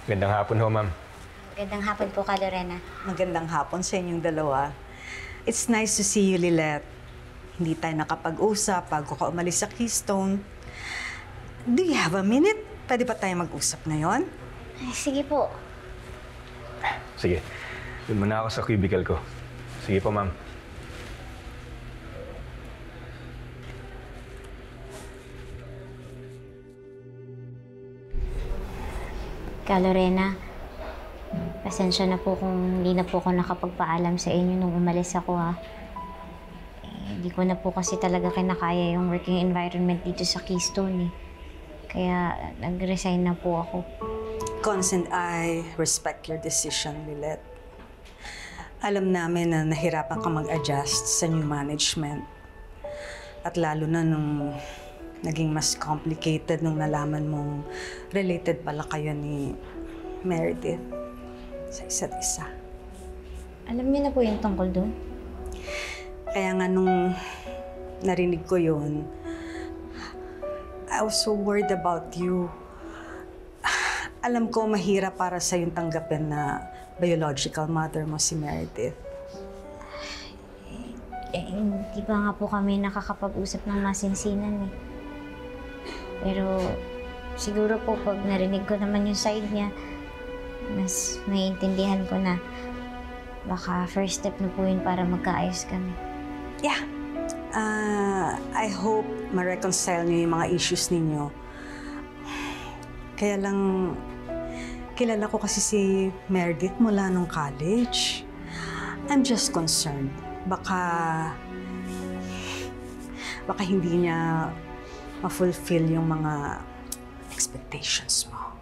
Gandang hapon ho, ma'am. Magandang hapon po ka, Lorena. Magandang hapon sa inyong dalawa. It's nice to see you, Lilet. Hindi tayo nakapag-usap bago ka umalis sa Keystone. Do you have a minute? Pwede ba tayo mag-usap ngayon? Ay, sige po. Sige, doon muna ako sa cubicle ko. Sige po, ma'am. Ka, Lorena, pasensya na po kung hindi na po ako nakapagpaalam sa inyo nung umalis ako, ha. Hindi ko na po kasi talaga kinakaya yung working environment dito sa Keystone, eh. Kaya nag-resign na po ako. Cons and I respect your decision, Lilet. Alam namin na nahirapan ka mag-adjust sa new management. At lalo na nung naging mas complicated nung nalaman mong related pala kayo ni Meredith sa isa't isa. Alam niyo na po yung tungkol doon? Kaya nga nung narinig ko yun, I was so worried about you. Alam ko mahirap para sa yung tanggapin na biological mother mo si Meredith. Hindi pa nga po kami nakakapag-usap ng masinsinan, eh. Pero siguro po pag narinig ko naman yung side niya, mas maiintindihan ko na baka first step na po yun para magkaayos kami. Yeah. I hope ma-reconcile niyo yung mga issues ninyo. Kaya lang, kilala ko kasi si Meredith mula nung college. I'm just concerned. Baka hindi niya ma-fulfill yung mga expectations mo.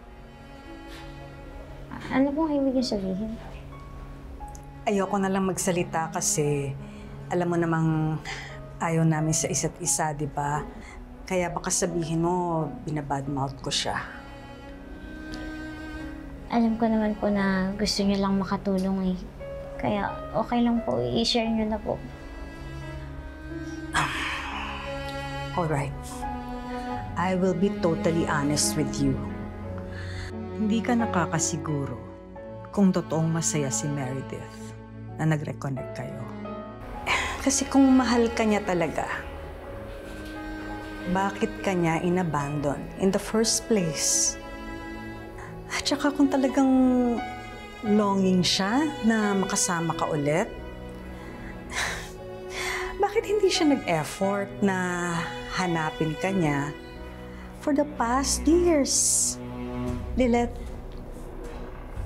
Ano pong ibig niyo sabihin? Ayoko na lang magsalita kasi alam mo namang ayaw namin sa isa't isa, di ba? Kaya baka sabihin mo, binabadmouth ko siya. Alam ko naman po na gusto niyo lang makatulong, eh. Kaya okay lang po, i-share niyo na po. Alright. I will be totally honest with you. Hindi ka nakakasiguro kung totoong masaya si Meredith na nag-reconnect kayo. Kasi kung mahal ka niya talaga, bakit ka niya inabandon in the first place? At saka kung talagang longing siya na makasama ka ulit, bakit hindi siya nag-effort na hanapin ka niya for the past years? Lilet,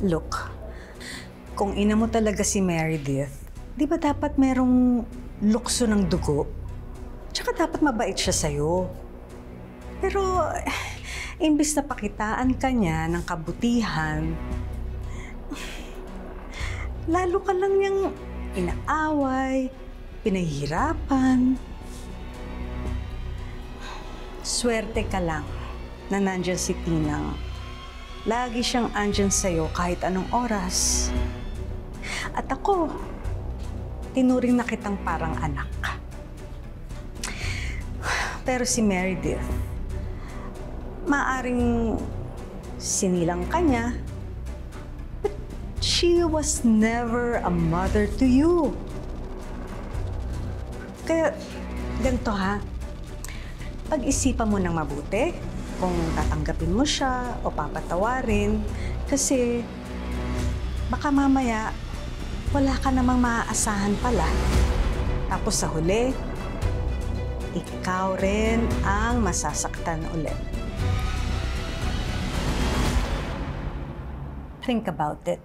look, kung ina mo talaga si Meredith, di ba dapat merong lukso ng dugo? Tsaka dapat mabait siya sa'yo. Pero, imbis na pakitaan ka niya ng kabutihan, lalo ka lang niyang inaaway, pinahihirapan. Swerte ka lang na nandyan si Tinang. Lagi siyang andyan sa'yo kahit anong oras. At ako, tinuring na kitang parang anak. Pero si Meredith, maaring sinilang ka niya, but she was never a mother to you. Kaya, ganito ha, pag-isipan mo ng mabuti kung tatanggapin mo siya o papatawarin kasi baka mamaya wala ka namang maaasahan pala. Tapos sa huli, ikaw rin ang masasaktan ulit. Think about it.